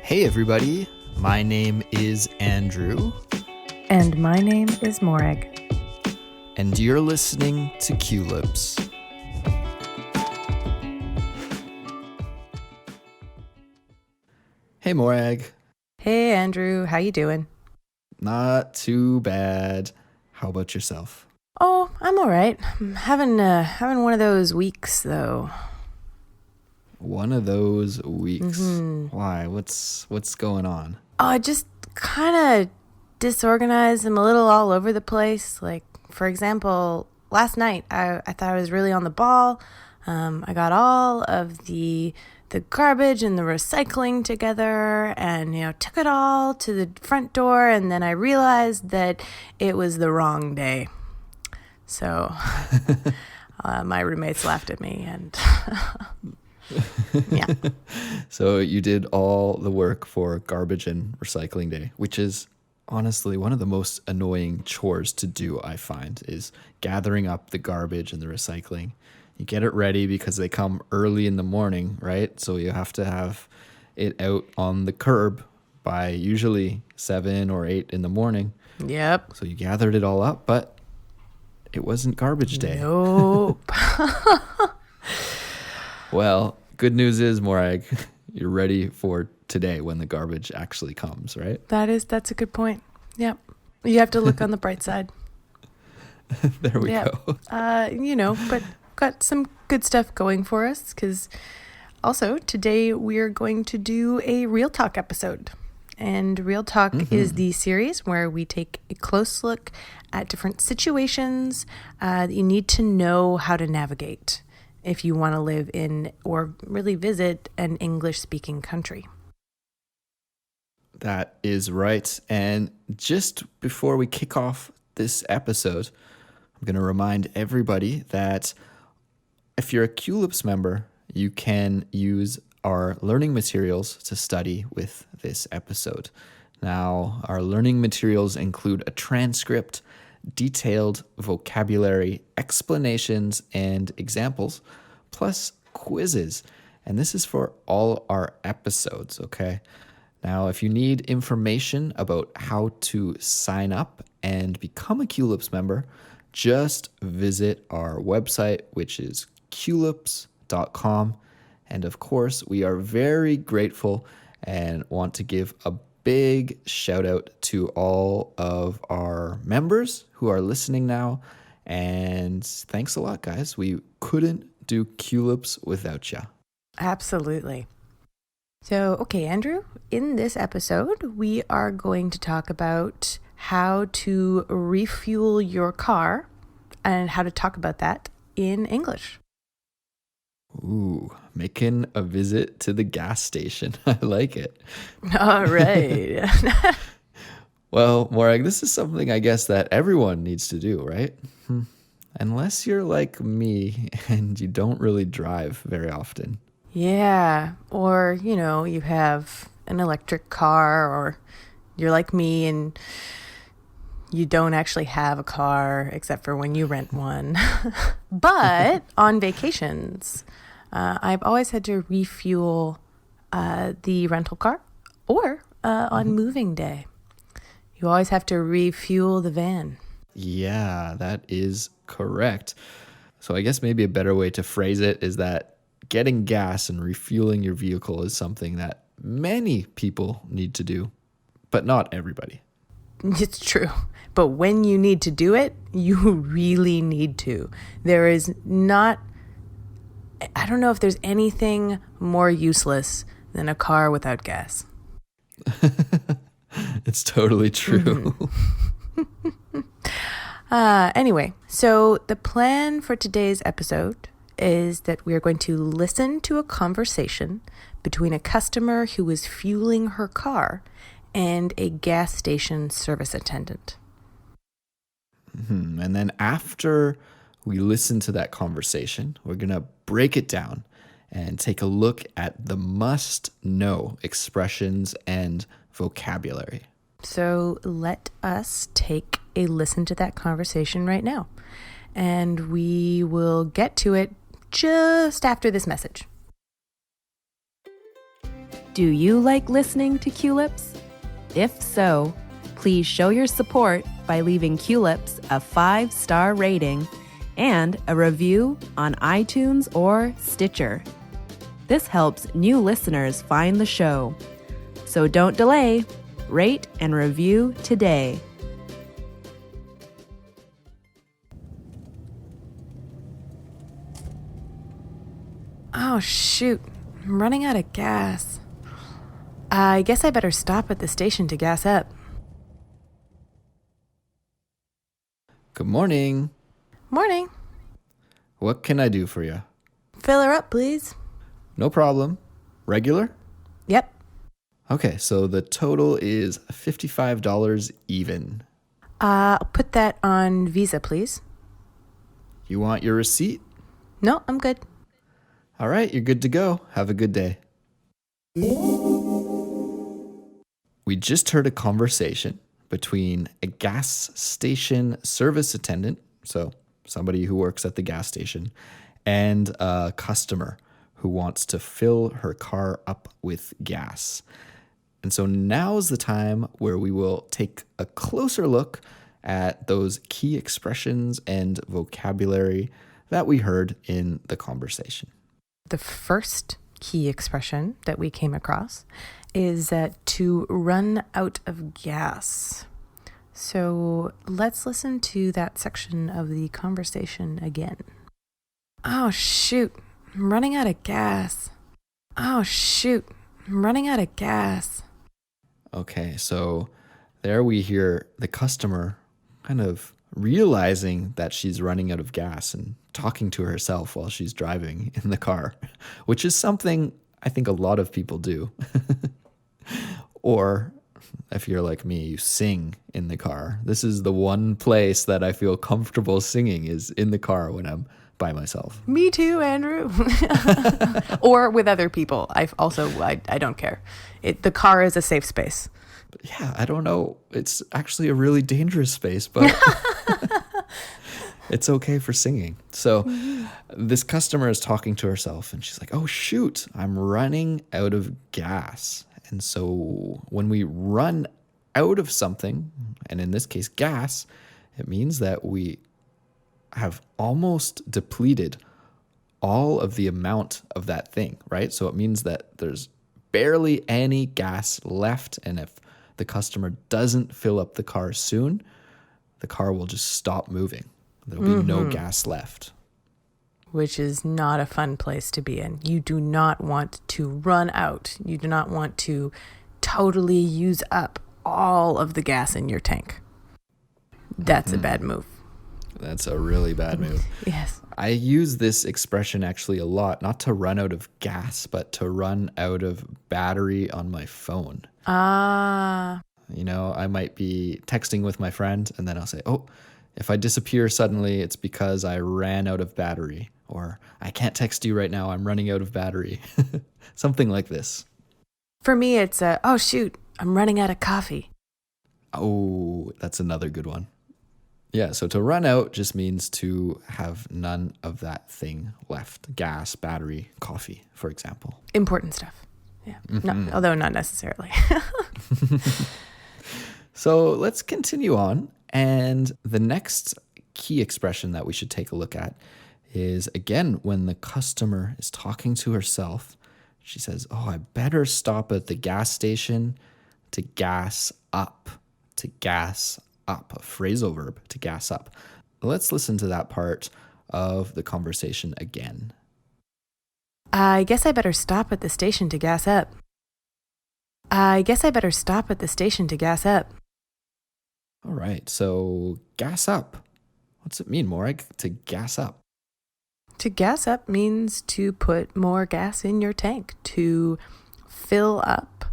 Hey everybody, my name is Andrew. And my name is Morag. And you're listening to Culips. Hey Morag. Hey Andrew, how you doing? Not too bad. How about yourself? Oh, I'm all right. I'm having one of those weeks though. One of those weeks. Why? What's going on? Oh, I just kind of disorganized. I'm a little all over the place. Like, for example, last night I thought I was really on the ball. I got all of the garbage and the recycling together and, took it all to the front door. And then I realized that it was the wrong day. So my roommates laughed at me and yeah. So you did all the work for garbage and recycling day, which is honestly one of the most annoying chores to do, I find, is gathering up the garbage and the recycling. You get it ready because they come early in the morning, right? So you have to have it out on the curb by usually 7 or 8 in the morning. Yep. So you gathered it all up, but it wasn't garbage day. Nope. Well, good news is, Morag, you're ready for today when the garbage actually comes, right? That's a good point. Yep. You have to look on the bright side. There we go. But got some good stuff going for us because also today we're going to do a Real Talk episode. And Real Talk is the series where we take a close look at different situations that you need to know how to navigate if you want to live in or really visit an English-speaking country. That is right. And just before we kick off this episode, I'm going to remind everybody that if you're a Culips member, you can use our learning materials to study with this episode. Now, our learning materials include a transcript, detailed vocabulary, explanations, and examples, plus quizzes. And this is for all our episodes, okay? Now, if you need information about how to sign up and become a Culips member, just visit our website, which is culips.com. And of course, we are very grateful and want to give a big shout out to all of our members who are listening now. And thanks a lot, guys. We couldn't do Culips without you. Absolutely. So, okay, Andrew, in this episode, we are going to talk about how to refuel your car and how to talk about that in English. Ooh, making a visit to the gas station. I like it. All right. Well, Morag, this is something I guess that everyone needs to do, right? Unless you're like me and you don't really drive very often. Yeah. Or, you have an electric car, or you're like me and you don't actually have a car except for when you rent one. But on vacations, I've always had to refuel the rental car, or on moving day. You always have to refuel the van. Yeah, that is correct. So I guess maybe a better way to phrase it is that getting gas and refueling your vehicle is something that many people need to do, but not everybody. It's true. But when you need to do it, you really need to. There is not, I don't know if there's anything more useless than a car without gas. It's totally true. Anyway, so the plan for today's episode is that we are going to listen to a conversation between a customer who is fueling her car and a gas station service attendant. And then after we listen to that conversation, we're going to break it down and take a look at the must-know expressions and vocabulary. So let us take a listen to that conversation right now. And we will get to it just after this message. Do you like listening to Culips? If so, please show your support by leaving Culips a 5-star rating and a review on iTunes or Stitcher. This helps new listeners find the show. So don't delay. Rate and review today. Oh, shoot. I'm running out of gas. I guess I better stop at the station to gas up. Good morning. Morning. What can I do for you? Fill her up, please. No problem. Regular? Yep. Okay, so the total is $55 even. I'll put that on Visa, please. You want your receipt? No, I'm good. All right, you're good to go. Have a good day. We just heard a conversation between a gas station service attendant, so somebody who works at the gas station, and a customer who wants to fill her car up with gas. And so now's the time where we will take a closer look at those key expressions and vocabulary that we heard in the conversation. The first key expression that we came across is to run out of gas. So let's listen to that section of the conversation again. Oh, shoot. I'm running out of gas. Oh, shoot. I'm running out of gas. Okay, so there we hear the customer kind of realizing that she's running out of gas and talking to herself while she's driving in the car, which is something I think a lot of people do. Or if you're like me, you sing in the car. This is the one place that I feel comfortable singing is in the car when I'm by myself. Me too, Andrew. Or with other people. I don't care. The car is a safe space. But yeah, I don't know. It's actually a really dangerous space, but it's okay for singing. So this customer is talking to herself and she's like, oh, shoot, I'm running out of gas. And so when we run out of something, and in this case, gas, it means that we have almost depleted all of the amount of that thing, right? So it means that there's barely any gas left. And if the customer doesn't fill up the car soon, the car will just stop moving. There'll be no gas left. Which is not a fun place to be in. You do not want to run out. You do not want to totally use up all of the gas in your tank. That's a bad move. That's a really bad move. Yes. I use this expression actually a lot, not to run out of gas, but to run out of battery on my phone. Ah. You know, I might be texting with my friend and then I'll say, oh, if I disappear suddenly, it's because I ran out of battery. Or I can't text you right now, I'm running out of battery. Something like this. For me, it's oh, shoot, I'm running out of coffee. Oh, that's another good one. Yeah, so to run out just means to have none of that thing left. Gas, battery, coffee, for example. Important stuff. Yeah. No, although not necessarily. So let's continue on. And the next key expression that we should take a look at is, again, when the customer is talking to herself, she says, oh, I better stop at the gas station to gas up. To gas up, a phrasal verb, to gas up. Let's listen to that part of the conversation again. I guess I better stop at the station to gas up. I guess I better stop at the station to gas up. All right, so gas up. What's it mean, Morag, to gas up? To gas up means to put more gas in your tank, to fill up,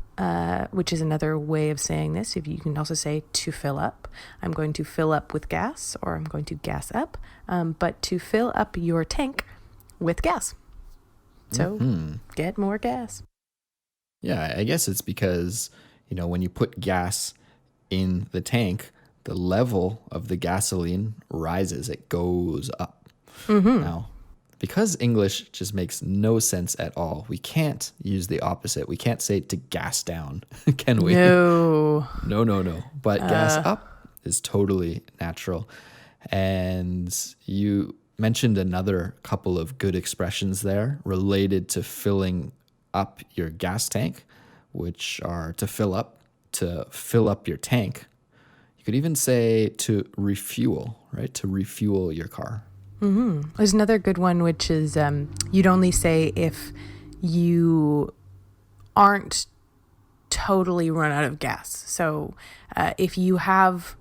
which is another way of saying this. If you can also say to fill up. I'm going to fill up with gas, or I'm going to gas up, but to fill up your tank with gas. So get more gas. Yeah, I guess it's because, you know, when you put gas in the tank, the level of the gasoline rises. It goes up. Now, because English just makes no sense at all, we can't use the opposite. We can't say to gas down, can we? No. No. But gas up is totally natural. And you mentioned another couple of good expressions there related to filling up your gas tank, which are to fill up your tank. You could even say to refuel, right? To refuel your car. There's another good one, which is you'd only say if you aren't totally run out of gas. So if you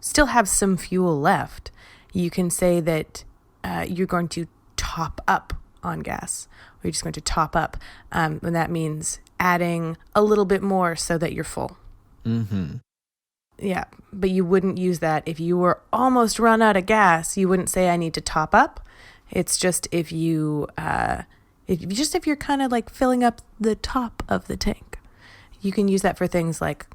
still have some fuel left, you can say that you're going to top up on gas, or you're just going to top up. And that means adding a little bit more so that you're full. Yeah, but you wouldn't use that if you were almost run out of gas. You wouldn't say I need to top up. It's just if you're kind of like filling up the top of the tank. You can use that for things like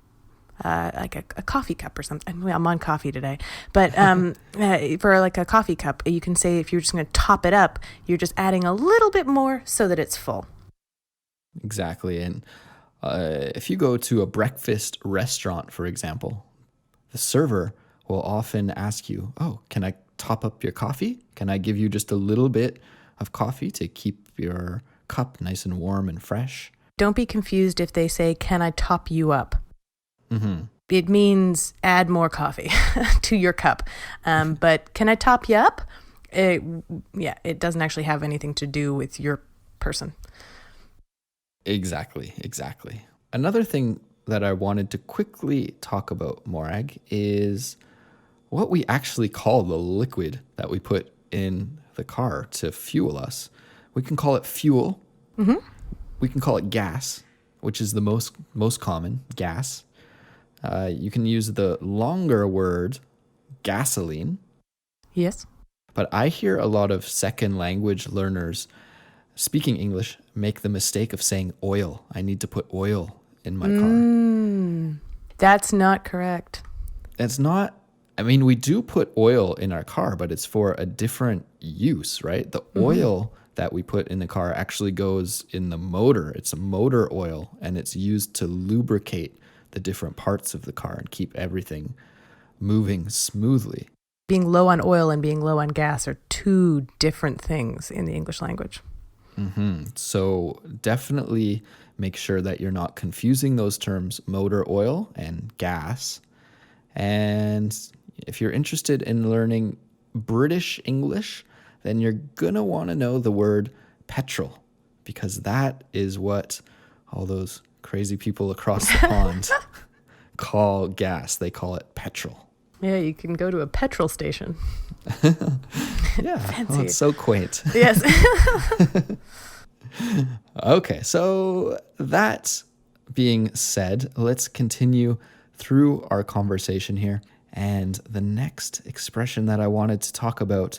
a coffee cup or something. I'm on coffee today, but for like a coffee cup, you can say if you're just going to top it up, you're just adding a little bit more so that it's full. Exactly. And if you go to a breakfast restaurant, for example, the server will often ask you, "Oh, can I top up your coffee? Can I give you just a little bit of coffee to keep your cup nice and warm and fresh?" Don't be confused if they say, "Can I top you up?" It means add more coffee to your cup. But can I top you up? It doesn't actually have anything to do with your person. Exactly. Another thing that I wanted to quickly talk about, Morag, is what we actually call the liquid that we put in the car to fuel us. We can call it fuel. We can call it gas, which is the most common, gas. You can use the longer word gasoline. Yes. But I hear a lot of second language learners speaking English make the mistake of saying oil. I need to put oil in my car. That's not correct. It's not. I mean, we do put oil in our car, but it's for a different use, right? The oil that we put in the car actually goes in the motor. It's a motor oil, and it's used to lubricate the different parts of the car and keep everything moving smoothly. Being low on oil and being low on gas are two different things in the English language. So definitely make sure that you're not confusing those terms, motor oil and gas. And if you're interested in learning British English, then you're going to want to know the word petrol, because that is what all those crazy people across the pond call gas. They call it petrol. Yeah, you can go to a petrol station. Yeah, Fancy. it's so quaint. Yes. Okay, so that being said, let's continue through our conversation here. And the next expression that I wanted to talk about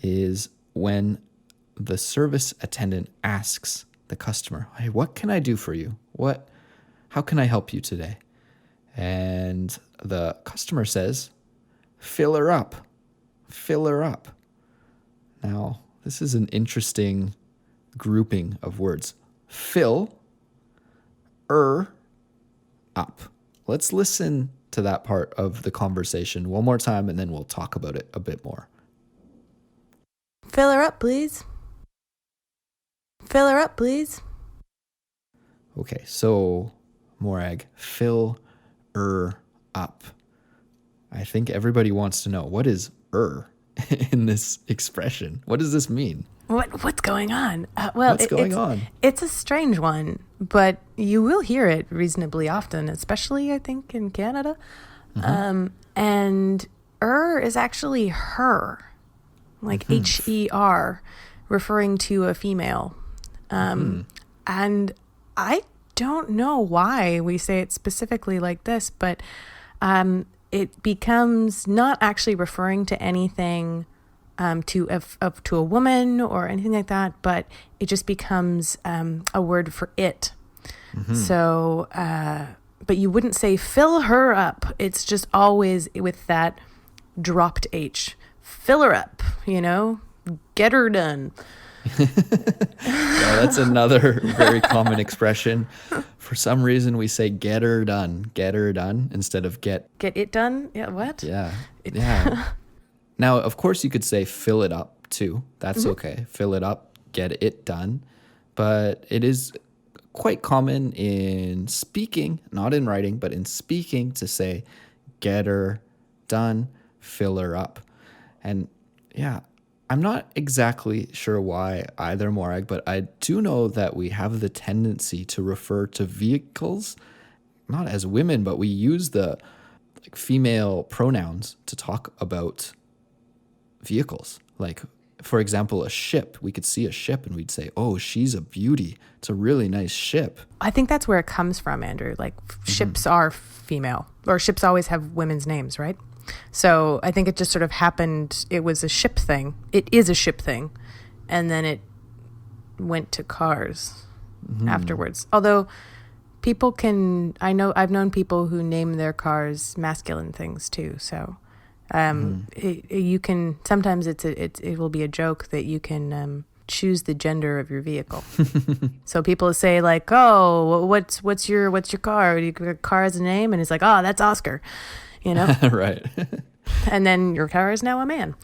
is when the service attendant asks the customer, "Hey, what can I do for you? How can I help you today?" And the customer says, "Fill her up. Fill her up." Now, this is an interesting grouping of words. Fill, up. Let's listen to that part of the conversation one more time, and then we'll talk about it a bit more. Fill her up, please. Fill her up, please. Okay, so Morag, fill up. I think everybody wants to know, what is in this expression? What does this mean? What's going on? What's going on? It's a strange one, but you will hear it reasonably often, especially, I think, in Canada. And is actually her, like HER, referring to a female. And I don't know why we say it specifically like this, but it becomes not actually referring to anything to a woman or anything like that, but it just becomes a word for it. So, but you wouldn't say fill her up. It's just always with that dropped H. Fill her up, get her done. Yeah, that's another very common expression. For some reason, we say get her done instead of get. Get it done? Yeah, what? Yeah. Yeah. Now, of course, you could say fill it up too. That's okay. Fill it up, get it done. But it is quite common in speaking, not in writing, but in speaking to say get her done, fill her up. And yeah, I'm not exactly sure why either, Morag, but I do know that we have the tendency to refer to vehicles not as women, but we use the like female pronouns to talk about vehicles. Like, for example, a ship. We could see a ship and we'd say, oh, she's a beauty. It's a really nice ship. I think that's where it comes from, Andrew. Like ships are female, or ships always have women's names, right? So I think it just sort of happened. It was a ship thing. It is a ship thing. And then it went to cars afterwards. Although people can, I've known people who name their cars masculine things too. So you can, sometimes it will be a joke that you can choose the gender of your vehicle. So people say like, oh, what's your car? Your car has a name, and it's like, oh, that's Oscar, you know? Right. And then your car is now a man,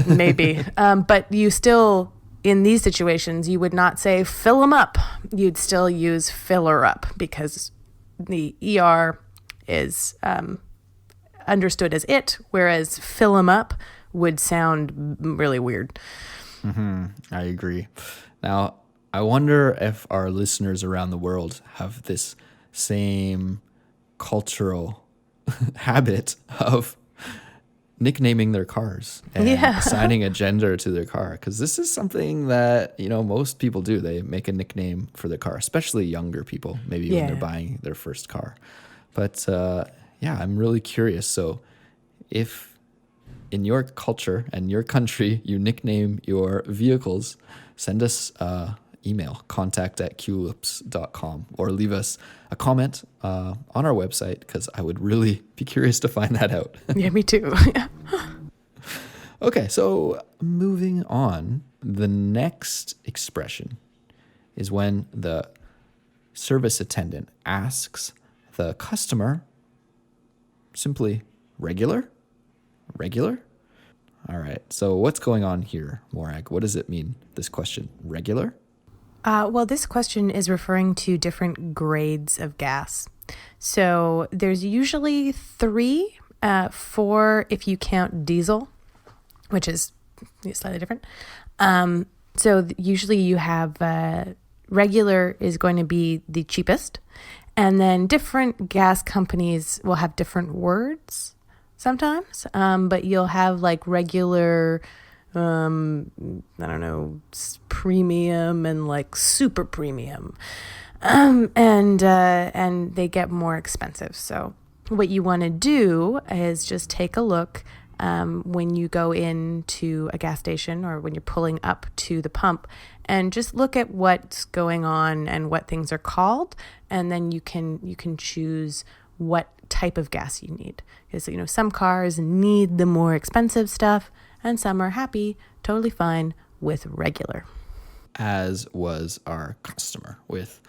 maybe. But you still, in these situations, you would not say fill them up. You'd still use filler up, because the ER is understood as it, whereas fill them up would sound really weird. I agree. Now, I wonder if our listeners around the world have this same cultural habit of nicknaming their cars and assigning a gender to their car, because this is something that, you know, most people do. They make a nickname for their car, especially younger people, maybe when they're buying their first car. But yeah, I'm really curious. So if in your culture and your country you nickname your vehicles, send us email, contact@culips.com, or leave us a comment on our website, because I would really be curious to find that out. Yeah, me too. Okay, so moving on, the next expression is when the service attendant asks the customer simply, regular? Regular? All right, so what's going on here, Morag? What does it mean, this question? Regular? Well, this question is referring to different grades of gas. So there's usually 3, 4 if you count diesel, which is slightly different. So usually you have regular is going to be the cheapest, and then different gas companies will have different words sometimes, but you'll have like regular, I don't know, premium and like super premium, and they get more expensive. So what you want to do is just take a look when you go into a gas station, or when you're pulling up to the pump, and just look at what's going on and what things are called, and then you can choose what type of gas you need. Because, you know, some cars need the more expensive stuff, and some are happy, totally fine with regular. As was our customer with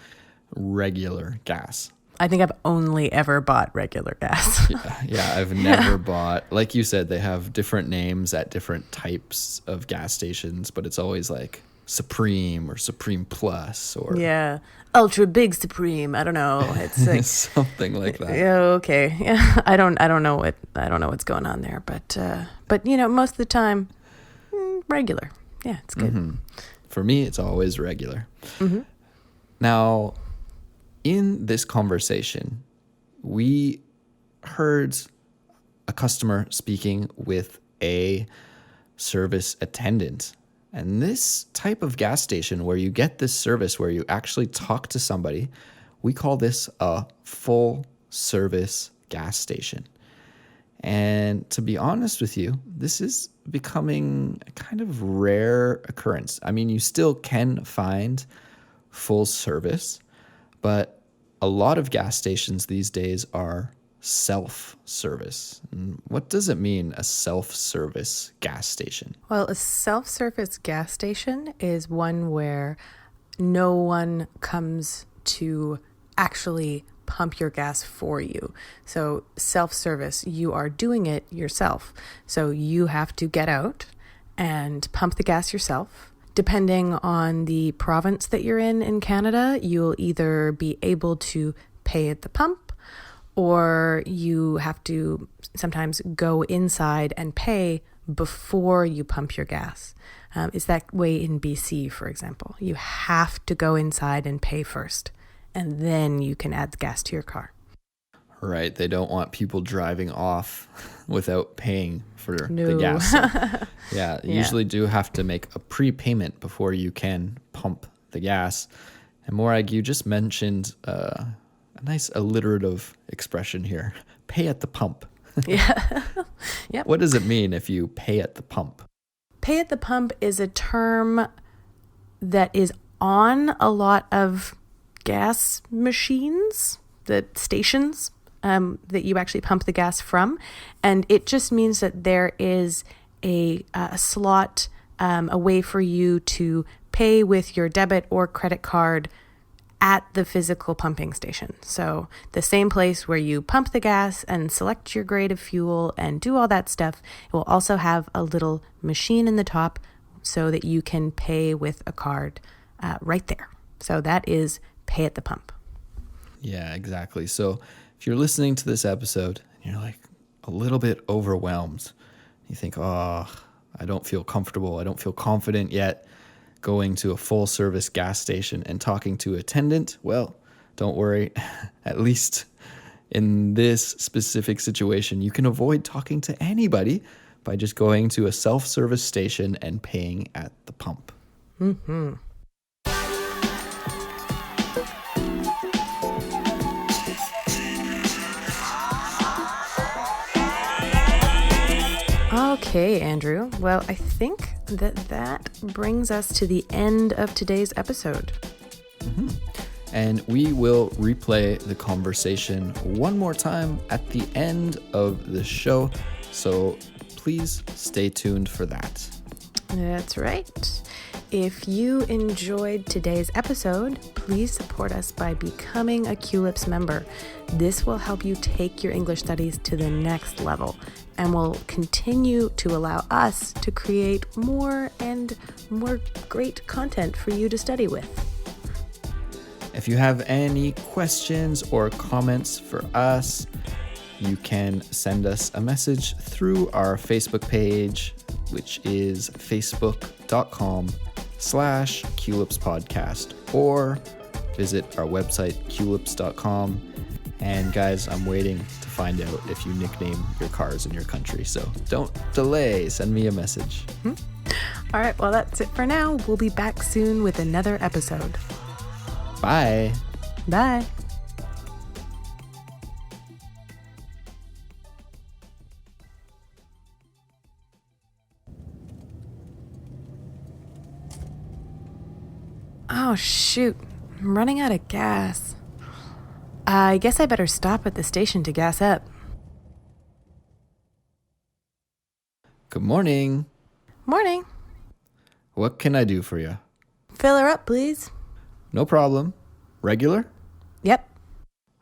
regular gas. I think I've only ever bought regular gas. Yeah, I've never bought, like you said, they have different names at different types of gas stations, but it's always like Supreme or Supreme Plus or Ultra Big Supreme. I don't know. It's like something like that. Yeah, okay. Yeah, I don't know what's going on there, but you know, most of the time, regular. Yeah, it's good. For me, it's always regular. Now, in this conversation, we heard a customer speaking with a service attendant. And this type of gas station where you get this service, where you actually talk to somebody, we call this a full service gas station. And to be honest with you, this is becoming a kind of rare occurrence. I mean, you still can find full service, but a lot of gas stations these days are self-service. And what does it mean, a self-service gas station? Well, a self-service gas station is one where no one comes to actually pump your gas for you. So self-service, you are doing it yourself. So you have to get out and pump the gas yourself. Depending on the province that you're in Canada, you'll either be able to pay at the pump, or you have to sometimes go inside and pay before you pump your gas. It's that way in BC, for example. You have to go inside and pay first, and then you can add the gas to your car. Right. They don't want people driving off without paying for No. the gas. So, you usually do have to make a prepayment before you can pump the gas. And Morag, you just mentioned a nice alliterative expression here. Pay at the pump. Yeah. Yep. What does it mean if you pay at the pump? Pay at the pump is a term that is on a lot of gas machines, the stations that you actually pump the gas from. And it just means that there is a slot, a way for you to pay with your debit or credit card at the physical pumping station. So the same place where you pump the gas and select your grade of fuel and do all that stuff, it will also have a little machine in the top so that you can pay with a card right there. So that is pay at the pump. Yeah, exactly. So if you're listening to this episode and you're like a little bit overwhelmed, you think, I don't feel comfortable, I don't feel confident yet going to a full service gas station and talking to an attendant, well, don't worry. At least in this specific situation, you can avoid talking to anybody by just going to a self-service station and paying at the pump. Mm-hmm. Okay, Andrew. Well, I think that brings us to the end of today's episode. Mm-hmm. And we will replay the conversation one more time at the end of the show. So please stay tuned for that. That's right. If you enjoyed today's episode, please support us by becoming a QLIPS member. This will help you take your English studies to the next level and will continue to allow us to create more and more great content for you to study with. If you have any questions or comments for us, you can send us a message through our Facebook page, which is facebook.com/QLIPS podcast, or visit our website, QLIPS.com. And guys, I'm waiting to find out if you nickname your cars in your country. So don't delay. Send me a message. All right. Well, that's it for now. We'll be back soon with another episode. Bye. Bye. Oh, shoot. I'm running out of gas. I guess I better stop at the station to gas up. Good morning. Morning. What can I do for you? Fill her up, please. No problem. Regular? Yep.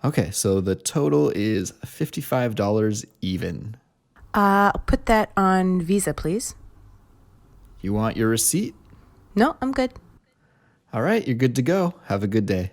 Okay, so the total is $55 even. I'll put that on Visa, please. You want your receipt? No, I'm good. All right, you're good to go. Have a good day.